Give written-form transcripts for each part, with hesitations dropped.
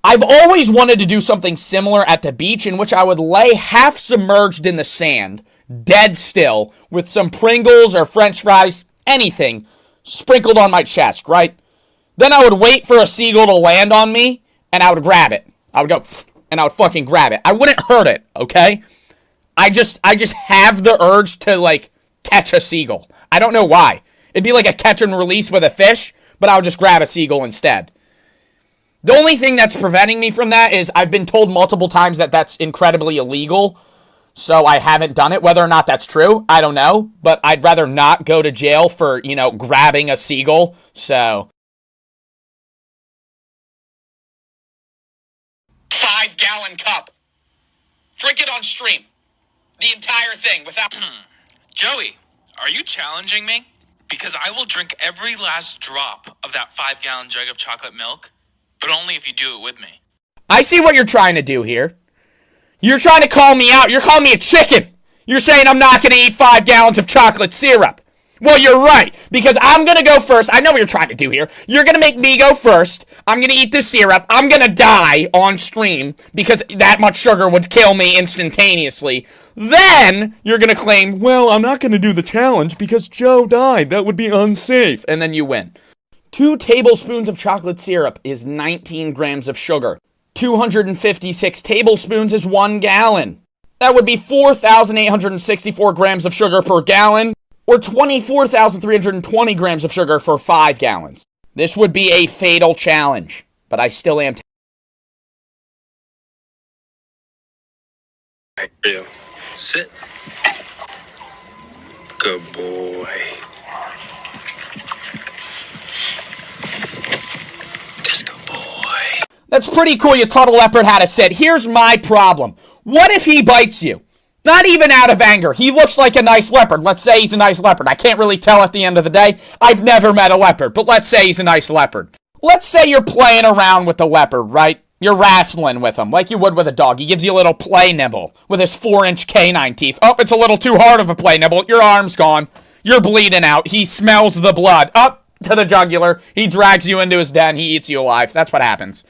I've always wanted to do something similar at the beach in which I would lay half submerged in the sand, dead still, with some Pringles or French fries, anything, sprinkled on my chest, right? Then I would wait for a seagull to land on me, and I would grab it. I would go, and I would fucking grab it. I wouldn't hurt it, okay? I just have the urge to, like, catch a seagull. I don't know why. It'd be like a catch and release with a fish, but I would just grab a seagull instead. The only thing that's preventing me from that is I've been told multiple times that that's incredibly illegal, so I haven't done it. Whether or not that's true, I don't know, but I'd rather not go to jail for, grabbing a seagull, so... 5-gallon cup. Drink it on stream. The entire thing without... Joey, are you challenging me? Because I will drink every last drop of that 5-gallon jug of chocolate milk, but only if you do it with me. I see what you're trying to do here. You're trying to call me out. You're calling me a chicken. You're saying I'm not going to eat 5 gallons of chocolate syrup. Well, you're right, because I'm going to go first. I know what you're trying to do here. You're going to make me go first. I'm going to eat the syrup. I'm going to die on stream because that much sugar would kill me instantaneously. Then you're going to claim, well, I'm not going to do the challenge because Joe died. That would be unsafe. And then you win. 2 tablespoons of chocolate syrup is 19 grams of sugar. 256 tablespoons is 1 gallon. That would be 4,864 grams of sugar per gallon, or 24,320 grams of sugar for 5 gallons. This would be a fatal challenge, but I still am. Sit. Good boy. Disco boy. That's pretty cool you taught a leopard how to sit. Here's my problem. What if he bites you? Not even out of anger. He looks like a nice leopard. Let's say he's a nice leopard. I can't really tell at the end of the day. I've never met a leopard, but let's say he's a nice leopard. Let's say you're playing around with the leopard, right? You're wrestling with him like you would with a dog. He gives you a little play nibble with his 4-inch canine teeth. Oh, it's a little too hard of a play nibble. Your arm's gone. You're bleeding out. He smells the blood. Up to the jugular. He drags you into his den. He eats you alive. That's what happens.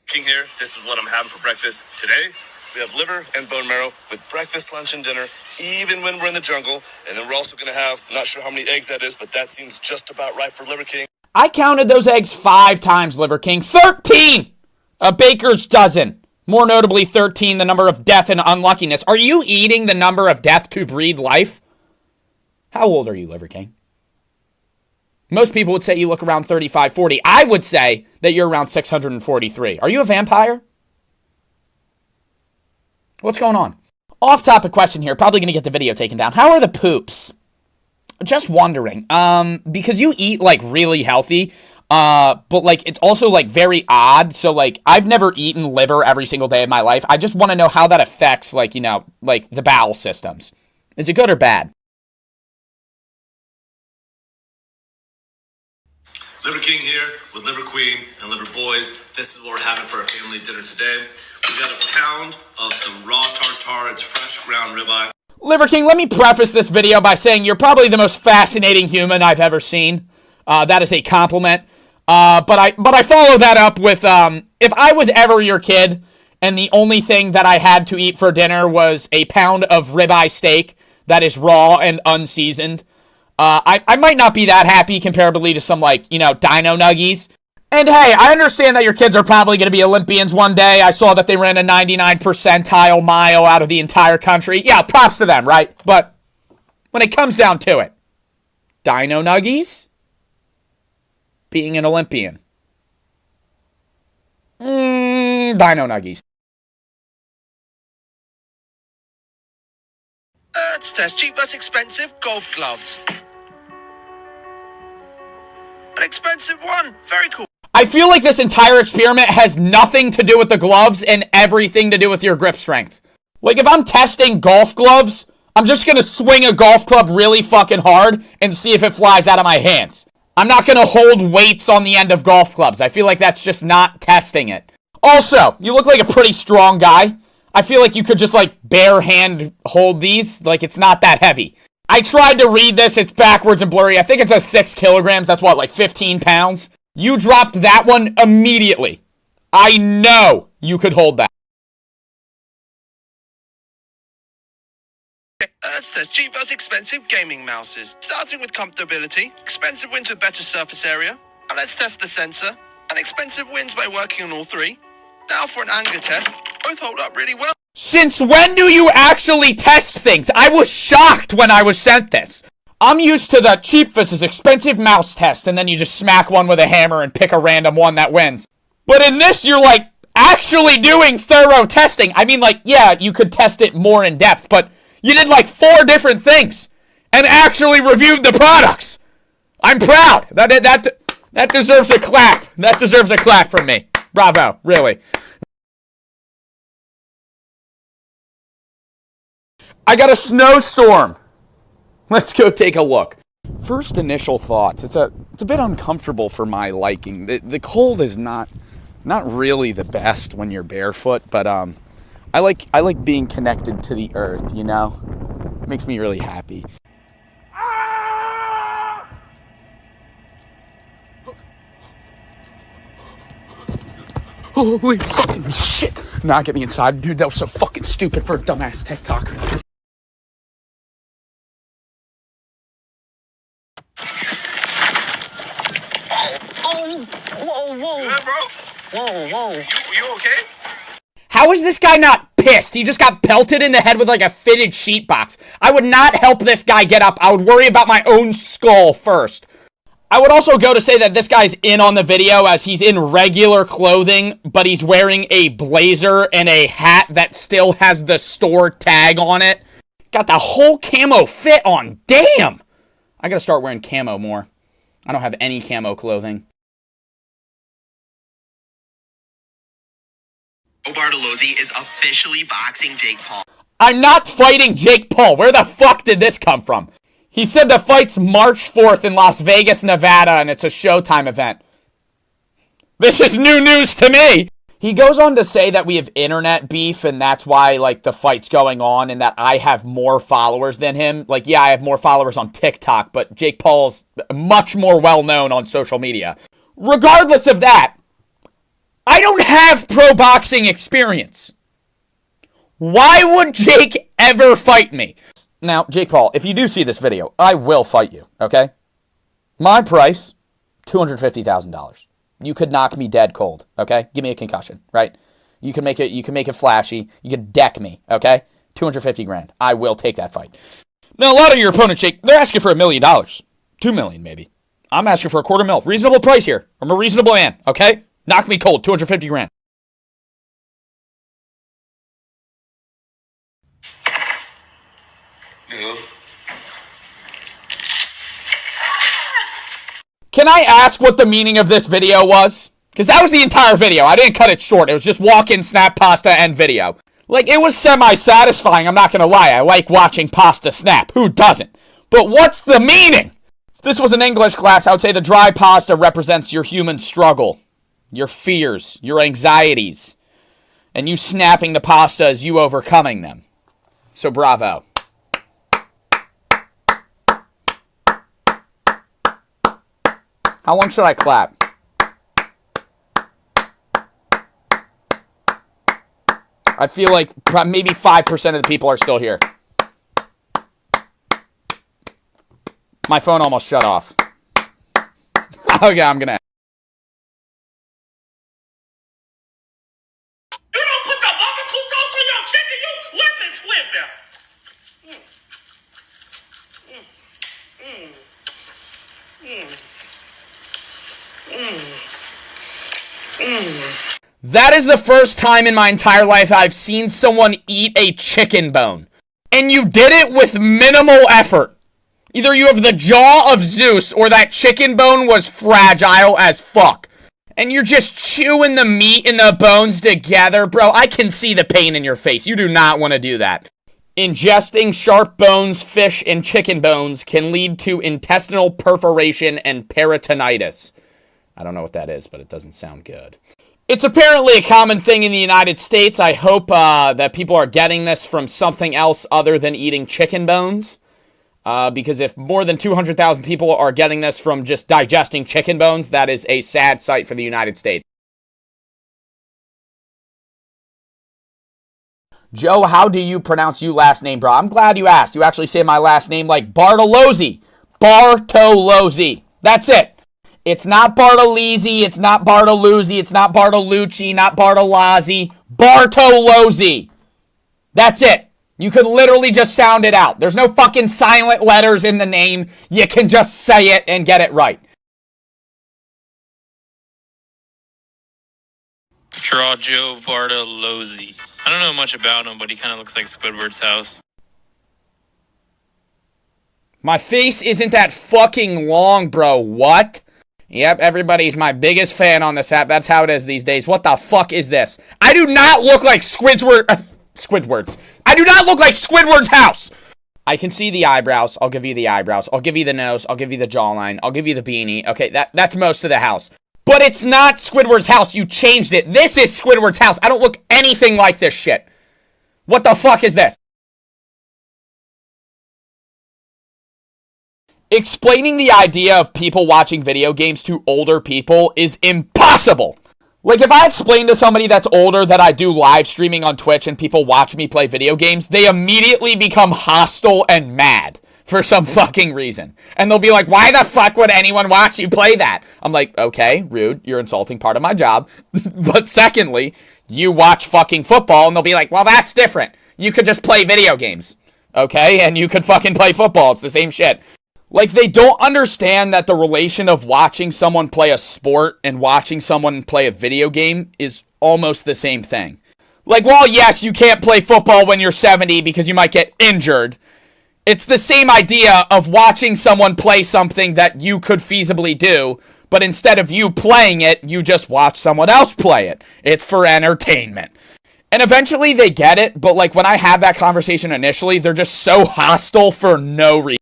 King here, this is what I'm having for breakfast today. We have liver and bone marrow with breakfast, lunch, and dinner, even when we're in the jungle. And then we're also going to have, not sure how many eggs that is, but that seems just about right for Liver King. I counted those eggs 5 times, Liver King. 13! A baker's dozen. More notably, 13, the number of death and unluckiness. Are you eating the number of death to breed life? How old are you, Liver King? Most people would say you look around 35, 40. I would say that you're around 643. Are you a vampire? What's going on? Off-topic question here. Probably going to get the video taken down. How are the poops? Just wondering. Because you eat, like, really healthy. But, like, it's also, like, very odd. So, like, I've never eaten liver every single day of my life. I just want to know how that affects, like, like, the bowel systems. Is it good or bad? Liver King here with Liver Queen and Liver Boys. This is what we're having for our family dinner today. We got a pound of some raw tartare. It's fresh ground ribeye. Liver King, let me preface this video by saying you're probably the most fascinating human I've ever seen. That is a compliment. But I follow that up with, if I was ever your kid and the only thing that I had to eat for dinner was a pound of ribeye steak that is raw and unseasoned, I might not be that happy comparably to some, like, dino nuggies. And hey, I understand that your kids are probably going to be Olympians one day. I saw that they ran a 99 percentile mile out of the entire country. Yeah, props to them, right? But when it comes down to it, dino nuggies? Being an Olympian. Dino nuggies. That's cheap, that's expensive. Golf gloves. An expensive one. Very cool. I feel like this entire experiment has nothing to do with the gloves and everything to do with your grip strength. Like, if I'm testing golf gloves, I'm just gonna swing a golf club really fucking hard and see if it flies out of my hands. I'm not gonna hold weights on the end of golf clubs. I feel like that's just not testing it. Also, you look like a pretty strong guy. I feel like you could just, like, bare hand hold these. Like, it's not that heavy. I tried to read this. It's backwards and blurry. I think it says 6 kilograms. That's what, like 15 pounds? You dropped that one immediately. I know you could hold that. Let's test cheap versus expensive gaming mouses. Starting with comfortability, expensive wins with better surface area. And let's test the sensor. And expensive wins by working on all three. Now for an anger test. Both hold up really well. Since when do you actually test things? I was shocked when I was sent this. I'm used to the cheap versus expensive mouse test, and then you just smack one with a hammer and pick a random one that wins. But in this, you're like actually doing thorough testing. I mean, like, yeah, you could test it more in depth, but you did like 4 different things and actually reviewed the products. I'm proud. That deserves a clap. That deserves a clap from me. Bravo, really. I got a snowstorm. Let's go take a look. First initial thoughts. It's a bit uncomfortable for my liking. The cold is not really the best when you're barefoot, but I like being connected to the earth, you know? It makes me really happy. Holy fucking shit! Nah, get me inside. Dude, that was so fucking stupid for a dumbass TikTok. Good, bro? Whoa. You okay? How is this guy not pissed? He just got pelted in the head with like a fitted sheet box. I would not help this guy get up. I would worry about my own skull first. I would also go to say that this guy's in on the video as he's in regular clothing, but he's wearing a blazer and a hat that still has the store tag on it. Got the whole camo fit on. Damn! I gotta start wearing camo more. I don't have any camo clothing. Joe Bartolozzi is officially boxing Jake Paul. I'm not fighting Jake Paul. Where the fuck did this come from? He said the fight's March 4th in Las Vegas, Nevada, and it's a Showtime event. This is new news to me! He goes on to say that we have internet beef, and that's why, like, the fight's going on, and that I have more followers than him. Like, yeah, I have more followers on TikTok, but Jake Paul's much more well-known on social media. Regardless of that, I don't have pro boxing experience. Why would Jake ever fight me? Now, Jake Paul, if you do see this video, I will fight you, okay? My price, $250,000. You could knock me dead cold, okay? Give me a concussion, right? You can make it flashy. You can deck me, okay? 250 grand. I will take that fight. Now, a lot of your opponents, Jake, they're asking for $1 million. $2 million, maybe. I'm asking for $250,000. Reasonable price here. I'm a reasonable man, okay? Knock me cold, 250 grand. Yeah. Can I ask what the meaning of this video was? Because that was the entire video. I didn't cut it short. It was just walk-in, snap, pasta, and video. Like, it was semi-satisfying, I'm not going to lie. I like watching pasta snap. Who doesn't? But what's the meaning? If this was an English class, I would say the dry pasta represents your human struggle, your fears, your anxieties, and you snapping the pasta is you overcoming them. So bravo. How long should I clap? I feel like maybe 5% of the people are still here. My phone almost shut off. Okay, I'm gonna. You don't put the barbecue sauce on your chicken, you That is the first time in my entire life I've seen someone eat a chicken bone. And you did it with minimal effort. Either you have the jaw of Zeus or that chicken bone was fragile as fuck. And you're just chewing the meat and the bones together. Bro, I can see the pain in your face. You do not want to do that. Ingesting sharp bones, fish, and chicken bones can lead to intestinal perforation and peritonitis. I don't know what that is, but it doesn't sound good. It's apparently a common thing in the United States. I hope that people are getting this from something else other than eating chicken bones. Because if more than 200,000 people are getting this from just digesting chicken bones, that is a sad sight for the United States. Joe, how do you pronounce you last name, bro? I'm glad you asked. You actually say my last name like Bartolozzi. Bartolozzi. That's it. It's not Bartolizzi. It's not Bartoluzzi. It's not Bartolucci. Not Bartolozzi. Bartolozzi. That's it. You could literally just sound it out. There's no fucking silent letters in the name. You can just say it and get it right. Draw Joe Bartolozzi. I don't know much about him, but he kind of looks like Squidward's house. My face isn't that fucking long, bro. What? Yep, everybody's my biggest fan on this app. That's how it is these days. What the fuck is this? I do not look like Squidward's. I do not look like Squidward's house. I can see the eyebrows. I'll give you the eyebrows. I'll give you the nose. I'll give you the jawline. I'll give you the beanie. Okay, that's most of the house. But it's not Squidward's house. You changed it. This is Squidward's house. I don't look anything like this shit. What the fuck is this? Explaining the idea of people watching video games to older people is impossible. Like, if I explain to somebody that's older that I do live streaming on Twitch and people watch me play video games, they immediately become hostile and mad for some fucking reason. And they'll be like, why the fuck would anyone watch you play that? I'm like, okay, rude. You're insulting part of my job. But secondly, you watch fucking football, and they'll be like, well, that's different. You could just play video games, okay? And you could fucking play football. It's the same shit. Like, they don't understand that the relation of watching someone play a sport and watching someone play a video game is almost the same thing. Like, well, yes, you can't play football when you're 70 because you might get injured. It's the same idea of watching someone play something that you could feasibly do, but instead of you playing it, you just watch someone else play it. It's for entertainment. And eventually they get it, but like when I have that conversation initially, they're just so hostile for no reason.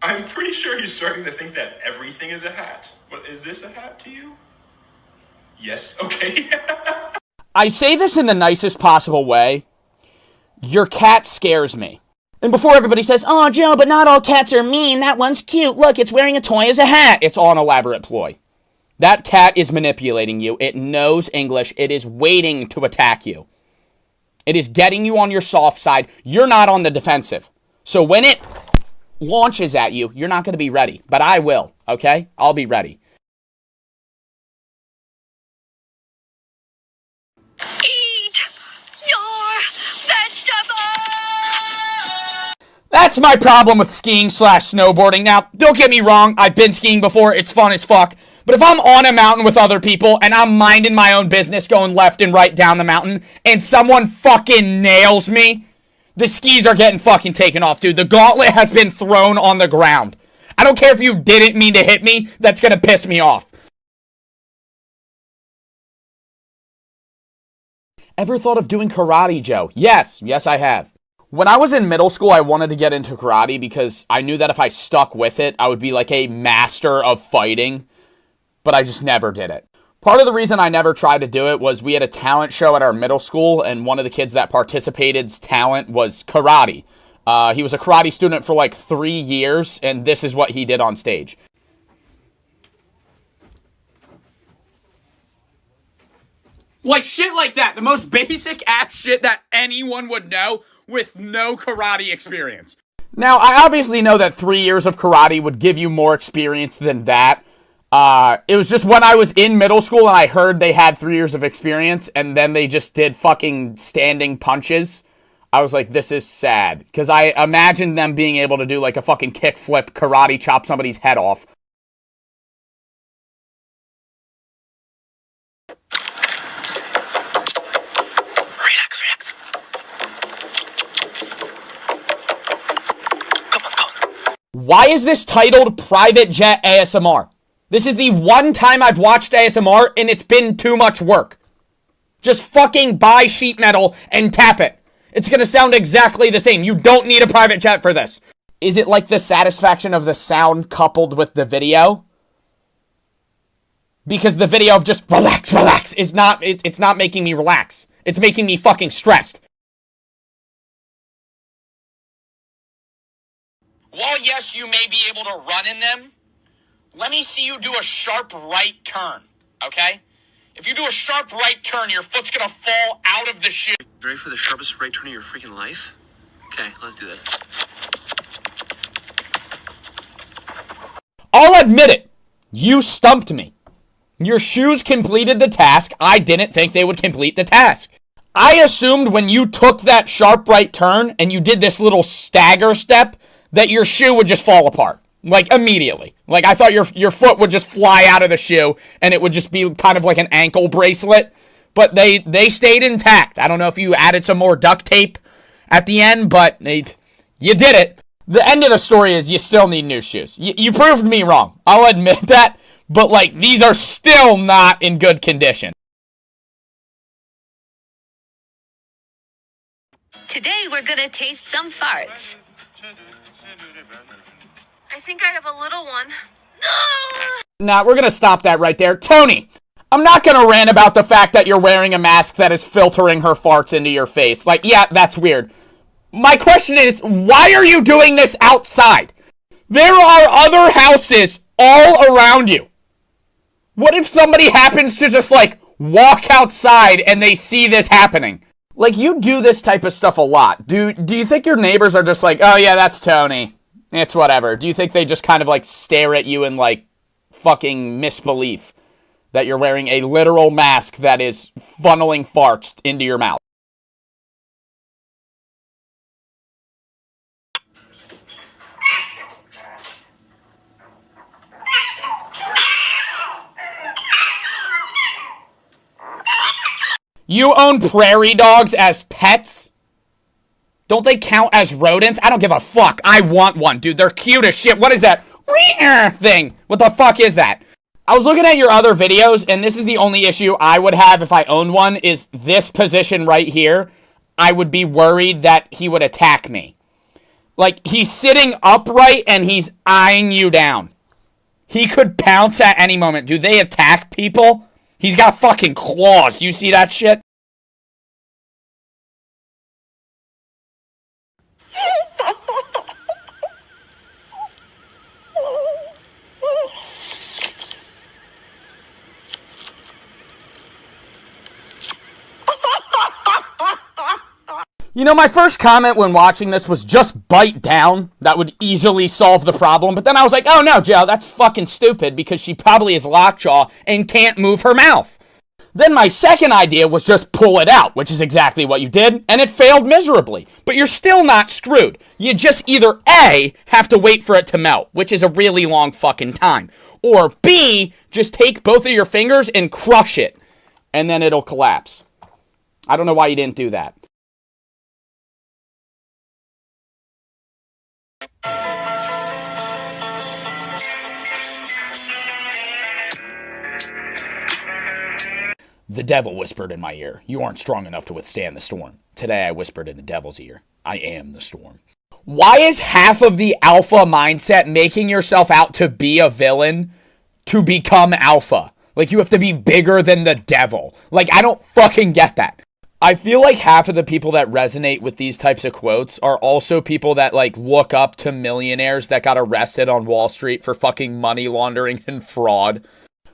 I'm pretty sure he's starting to think that everything is a hat. What, is this a hat to you? Yes, okay. I say this in the nicest possible way. Your cat scares me. And before everybody says, oh, Joe, but not all cats are mean. That one's cute. Look, it's wearing a toy as a hat. It's all an elaborate ploy. That cat is manipulating you. It knows English. It is waiting to attack you. It is getting you on your soft side. You're not on the defensive. So when it launches at you, you're not going to be ready. But I will, okay? I'll be ready. Eat your vegetables! That's my problem with skiing/snowboarding. Now, don't get me wrong. I've been skiing before. It's fun as fuck. But if I'm on a mountain with other people and I'm minding my own business going left and right down the mountain and someone fucking nails me, the skis are getting fucking taken off, dude. The gauntlet has been thrown on the ground. I don't care if you didn't mean to hit me. That's gonna piss me off. Ever thought of doing karate, Joe? Yes, I have. When I was in middle school, I wanted to get into karate because I knew that if I stuck with it, I would be like a master of fighting, but I just never did it. Part of the reason I never tried to do it was we had a talent show at our middle school, and one of the kids that participated's talent was karate. He was a karate student for like 3 years, and this is what he did on stage. Like shit like that. The most basic ass shit that anyone would know with no karate experience. Now, I obviously know that 3 years of karate would give you more experience than that. It was just when I was in middle school and I heard they had 3 years of experience and then they just did fucking standing punches. I was like, this is sad. Because I imagined them being able to do like a fucking kickflip, karate chop somebody's head off. Relax. Come on. Why is this titled Private Jet ASMR? This is the one time I've watched ASMR and it's been too much work. Just fucking buy sheet metal and tap it. It's gonna sound exactly the same. You don't need a private jet for this. Is it like the satisfaction of the sound coupled with the video? Because the video of just relax is not, it's not making me relax. It's making me fucking stressed. while yes, you may be able to run in them, let me see you do a sharp right turn, okay? If you do a sharp right turn, your foot's gonna fall out of the shoe. Ready for the sharpest right turn of your freaking life? Okay, let's do this. I'll admit it. You stumped me. Your shoes completed the task. I didn't think they would complete the task. I assumed when you took that sharp right turn and you did this little stagger step that your shoe would just fall apart. Like, immediately. Like, I thought your foot would just fly out of the shoe and it would just be kind of like an ankle bracelet. But they stayed intact. I don't know if you added some more duct tape at the end, but you did it. The end of the story is you still need new shoes. You proved me wrong. I'll admit that. But, like, these are still not in good condition. Today we're gonna taste some farts. I think I have a little one. Nah, we're gonna stop that right there. Tony, I'm not gonna rant about the fact that you're wearing a mask that is filtering her farts into your face. Like, yeah, that's weird. My question is, why are you doing this outside? There are other houses all around you. What if somebody happens to just, like, walk outside and they see this happening? Like, you do this type of stuff a lot. Do you think your neighbors are just like, oh, yeah, that's Tony. It's whatever. Do you think they just kind of, like, stare at you in, like, fucking misbelief that you're wearing a literal mask that is funneling farts into your mouth? You own prairie dogs as pets? Don't they count as rodents? I don't give a fuck. I want one, dude. They're cute as shit. What is that thing? What the fuck is that? I was looking at your other videos, and this is the only issue I would have if I owned one, is this position right here. I would be worried that he would attack me. Like, he's sitting upright, and he's eyeing you down. He could pounce at any moment. Do they attack people? He's got fucking claws. You see that shit? You know, my first comment when watching this was just bite down. That would easily solve the problem. But then I was like, oh no, Joe, that's fucking stupid because she probably is lockjaw and can't move her mouth. Then my second idea was just pull it out, which is exactly what you did, and it failed miserably. But you're still not screwed. You just either A, have to wait for it to melt, which is a really long fucking time, or B, just take both of your fingers and crush it, and then it'll collapse. I don't know why you didn't do that. The devil whispered in my ear, "You aren't strong enough to withstand the storm." Today I whispered in the devil's ear, "I am the storm." Why is half of the alpha mindset making yourself out to be a villain to become alpha? Like, you have to be bigger than the devil. Like, I don't fucking get that. I feel like half of the people that resonate with these types of quotes are also people that, like, look up to millionaires that got arrested on Wall Street for fucking money laundering and fraud.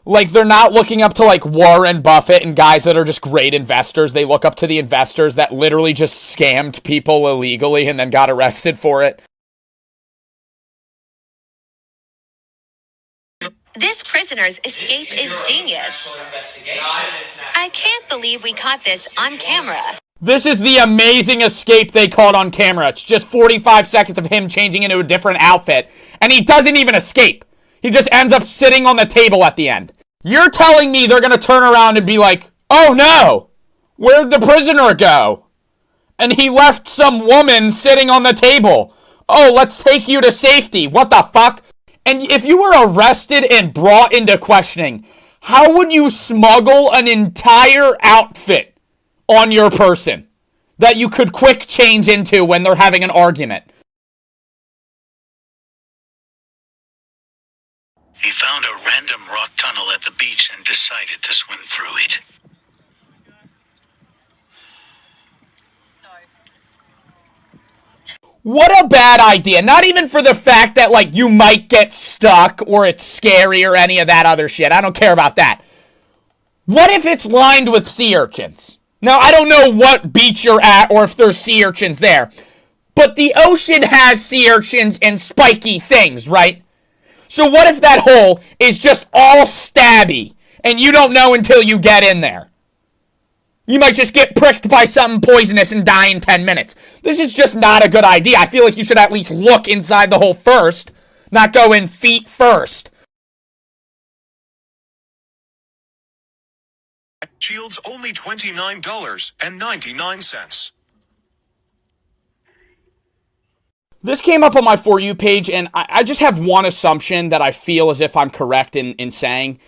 Like, they're not looking up to, like, Warren Buffett and guys that are just great investors. They look up to the investors that literally just scammed people illegally and then got arrested for it. This prisoner's escape is genius. I can't believe we caught this on camera. This is the amazing escape they caught on camera. It's just 45 seconds of him changing into a different outfit, and he doesn't even escape. He just ends up sitting on the table at the end. You're telling me they're going to turn around and be like, oh no, where'd the prisoner go? And he left some woman sitting on the table. Oh, let's take you to safety. What the fuck? And if you were arrested and brought into questioning, how would you smuggle an entire outfit on your person that you could quick change into when they're having an argument? He found a random rock tunnel at the beach and decided to swim through it. What a bad idea. Not even for the fact that, like, you might get stuck or it's scary or any of that other shit. I don't care about that. What if it's lined with sea urchins? Now, I don't know what beach you're at or if there's sea urchins there. But the ocean has sea urchins and spiky things, right? So what if that hole is just all stabby and you don't know until you get in there? You might just get pricked by something poisonous and die in 10 minutes. This is just not a good idea. I feel like you should at least look inside the hole first, not go in feet first. Shields only $29.99. This came up on my For You page, and I just have one assumption that I feel as if I'm correct in saying.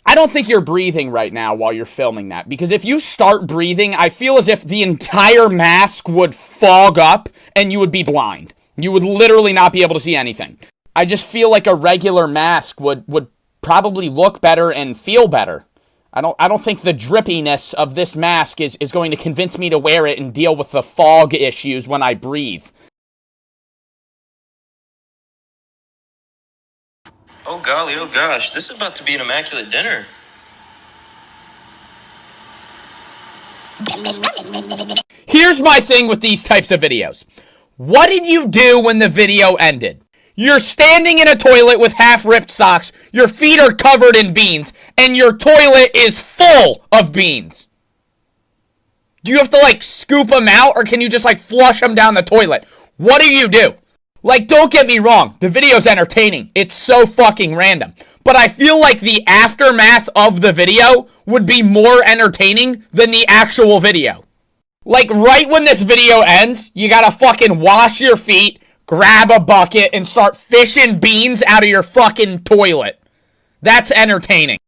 I don't think you're breathing right now while you're filming that, because if you start breathing, I feel as if the entire mask would fog up and you would be blind. You would literally not be able to see anything. I just feel like a regular mask would probably look better and feel better. I don't think the drippiness of this mask is going to convince me to wear it and deal with the fog issues when I breathe. Oh golly, oh gosh, this is about to be an immaculate dinner. Here's my thing with these types of videos. What did you do when the video ended? You're standing in a toilet with half-ripped socks, your feet are covered in beans, and your toilet is full of beans. Do you have to, like, scoop them out, or can you just, like, flush them down the toilet? What do you do? Like, don't get me wrong, the video's entertaining. It's so fucking random. But I feel like the aftermath of the video would be more entertaining than the actual video. Like, right when this video ends, you gotta fucking wash your feet, grab a bucket, and start fishing beans out of your fucking toilet. That's entertaining.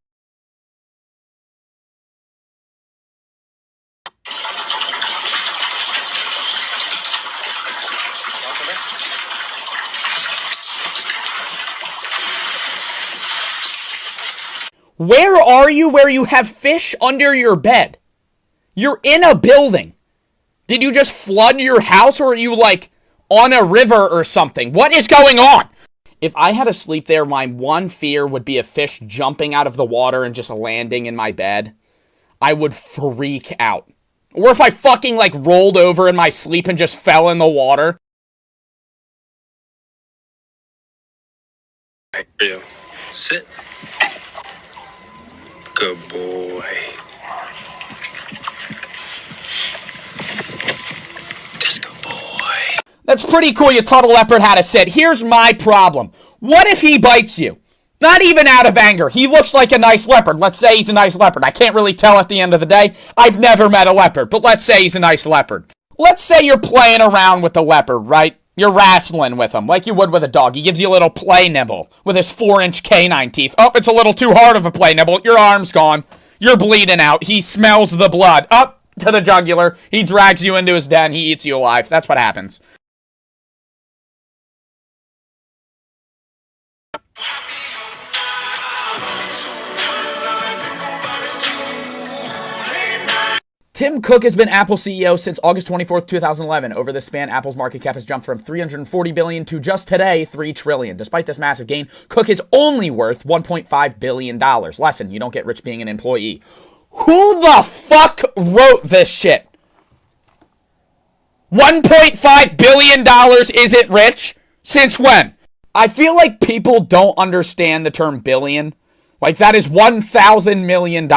Where are you where you have fish under your bed? You're in a building. Did you just flood your house, or are you, like, on a river or something? What is going on? If I had to sleep there, my one fear would be a fish jumping out of the water and just landing in my bed. I would freak out. Or if I fucking, like, rolled over in my sleep and just fell in the water. Hey, Rio, sit. Good boy. Disco boy. That's pretty cool you taught a leopard how to sit. Here's my problem. What if he bites you? Not even out of anger. He looks like a nice leopard. Let's say he's a nice leopard. I can't really tell at the end of the day. I've never met a leopard, but let's say he's a nice leopard. Let's say you're playing around with the leopard, right? You're wrestling with him like you would with a dog. He gives you a little play nibble with his 4-inch canine teeth. Oh, it's a little too hard of a play nibble. Your arm's gone. You're bleeding out. He smells the blood. Up to the jugular. He drags you into his den. He eats you alive. That's what happens. Tim Cook has been Apple CEO since August 24th, 2011. Over this span, Apple's market cap has jumped from $340 billion to just today, $3 trillion. Despite this massive gain, Cook is only worth $1.5 billion. Lesson, you don't get rich being an employee. Who the fuck wrote this shit? $1.5 billion isn't rich? Since when? I feel like people don't understand the term billion. Like, that is $1,000 million.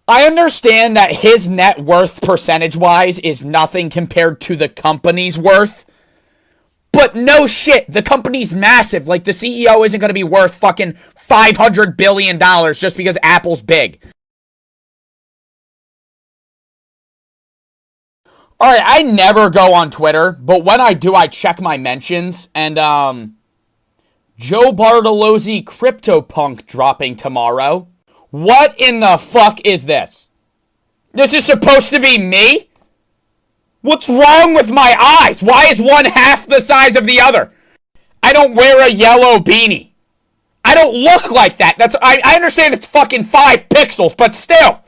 I understand that his net worth percentage-wise is nothing compared to the company's worth. But no shit, the company's massive. Like, the CEO isn't going to be worth fucking $500 billion just because Apple's big. Alright, I never go on Twitter, but when I do, I check my mentions, and, Joe Bartolozzi CryptoPunk dropping tomorrow. What in the fuck is this? This is supposed to be me? What's wrong with my eyes? Why is one half the size of the other? I don't wear a yellow beanie. I don't look like that. I understand it's fucking 5 pixels, but still.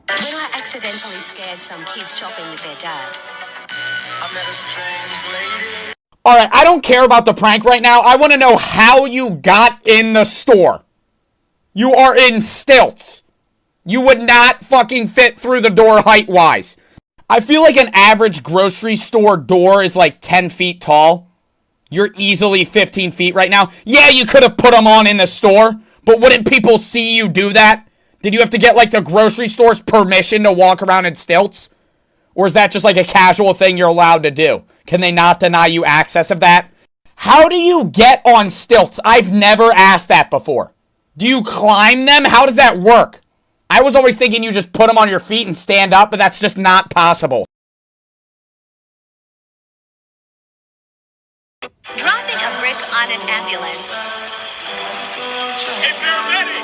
Vanilla accidentally scared some kids shopping with their dad. I met a strange lady. Alright, I don't care about the prank right now. I want to know how you got in the store. You are in stilts. You would not fucking fit through the door height-wise. I feel like an average grocery store door is like 10 feet tall. You're easily 15 feet right now. Yeah, you could have put them on in the store, but wouldn't people see you do that? Did you have to get like the grocery store's permission to walk around in stilts? Or is that just like a casual thing you're allowed to do? Can they not deny you access of that? How do you get on stilts? I've never asked that before. Do you climb them? How does that work? I was always thinking you just put them on your feet and stand up, but that's just not possible. Dropping a brick on an ambulance. If you're ready.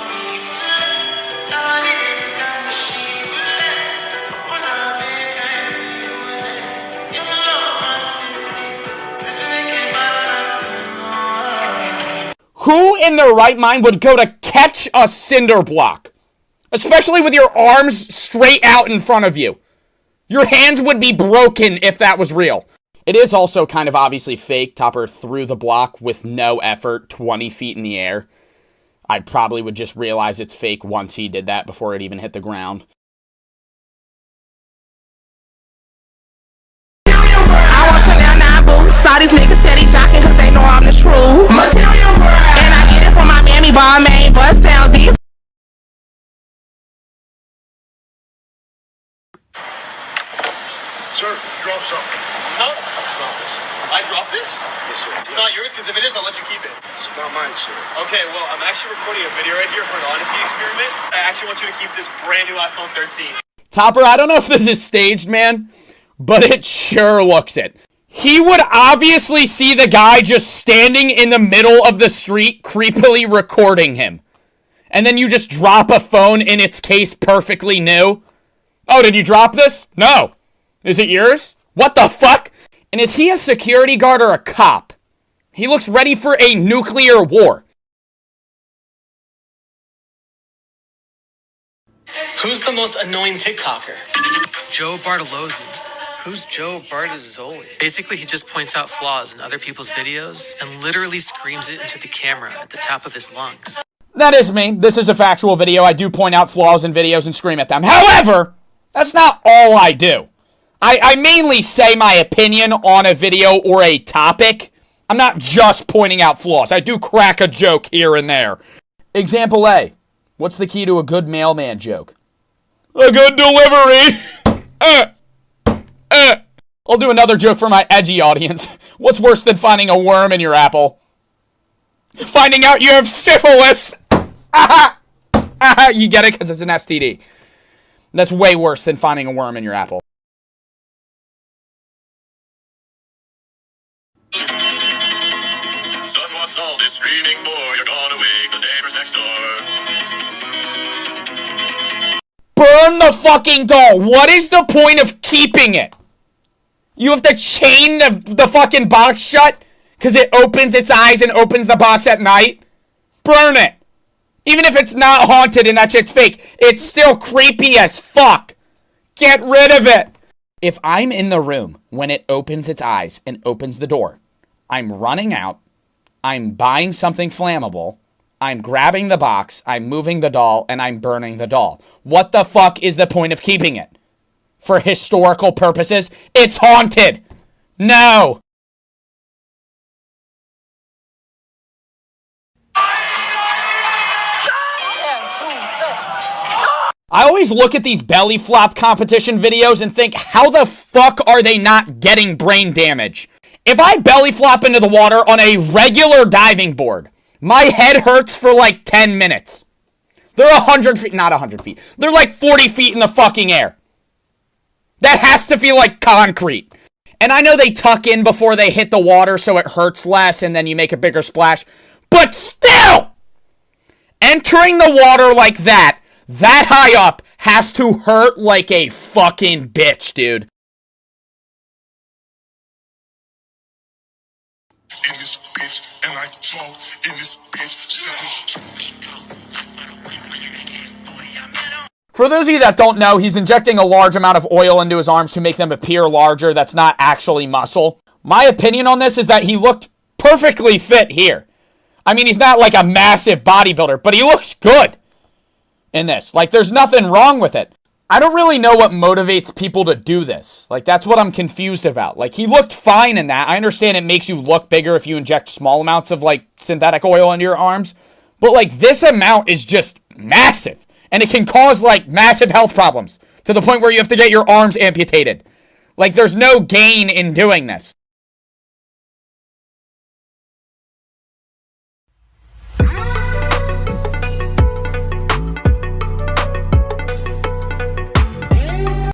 Who in their right mind would go to catch a cinder block? Especially with your arms straight out in front of you. Your hands would be broken if that was real. It is also kind of obviously fake. Topper threw the block with no effort 20 feet in the air. I probably would just realize it's fake once he did that before it even hit the ground. I want Chanel 9 boots. Saw these niggas steady jocking cause they know I'm the truth. Material world. And I get it from my mammy ball main bust down these. Sir, drop something. What's up? Drop this. I dropped this? Yes, sir. It's not yours, because if it is, I'll let you keep it. It's not mine, sir. Okay, well, I'm actually recording a video right here for an honesty experiment. I actually want you to keep this brand new iPhone 13. Topper, I don't know if this is staged, man, but it sure looks it. He would obviously see the guy just standing in the middle of the street, creepily recording him. And then you just drop a phone in its case perfectly new. Oh, did you drop this? No. Is it yours? What the fuck? And is he a security guard or a cop? He looks ready for a nuclear war. Who's the most annoying TikToker? Joe Bartolozzi. Who's Joe Bartolozzi? Basically, he just points out flaws in other people's videos and literally screams it into the camera at the top of his lungs. That is me. This is a factual video. I do point out flaws in videos and scream at them. However, that's not all I do. I mainly say my opinion on a video or a topic. I'm not just pointing out flaws. I do crack a joke here and there. Example A. What's the key to a good mailman joke? A good delivery. I'll do another joke for my edgy audience. What's worse than finding a worm in your apple? Finding out you have syphilis. You get it? Because it's an STD. That's way worse than finding a worm in your apple. Burn the fucking doll. What is the point of keeping it? You have to chain the fucking box shut because it opens its eyes and opens the box at night? Burn it. Even if it's not haunted and that shit's fake, it's still creepy as fuck. Get rid of it. If I'm in the room when it opens its eyes and opens the door, I'm running out, I'm buying something flammable, I'm grabbing the box, I'm moving the doll, and I'm burning the doll. What the fuck is the point of keeping it? For historical purposes, it's haunted. No. I always look at these belly flop competition videos and think, how the fuck are they not getting brain damage? If I belly flop into the water on a regular diving board, my head hurts for like 10 minutes. They're 100 feet, not 100 feet. They're like 40 feet in the fucking air. That has to feel like concrete. And I know they tuck in before they hit the water so it hurts less and then you make a bigger splash. But still! Entering the water like that high up, has to hurt like a fucking bitch, dude. In this bitch, and I talk in this bitch. For those of you that don't know, he's injecting a large amount of oil into his arms to make them appear larger. That's not actually muscle. My opinion on this is that he looked perfectly fit here. I mean, he's not like a massive bodybuilder, but he looks good in this. Like, there's nothing wrong with it. I don't really know what motivates people to do this. Like, that's what I'm confused about. Like, he looked fine in that. I understand it makes you look bigger if you inject small amounts of, like, synthetic oil into your arms. But, like, this amount is just massive. And it can cause, like, massive health problems to the point where you have to get your arms amputated. Like, there's no gain in doing this.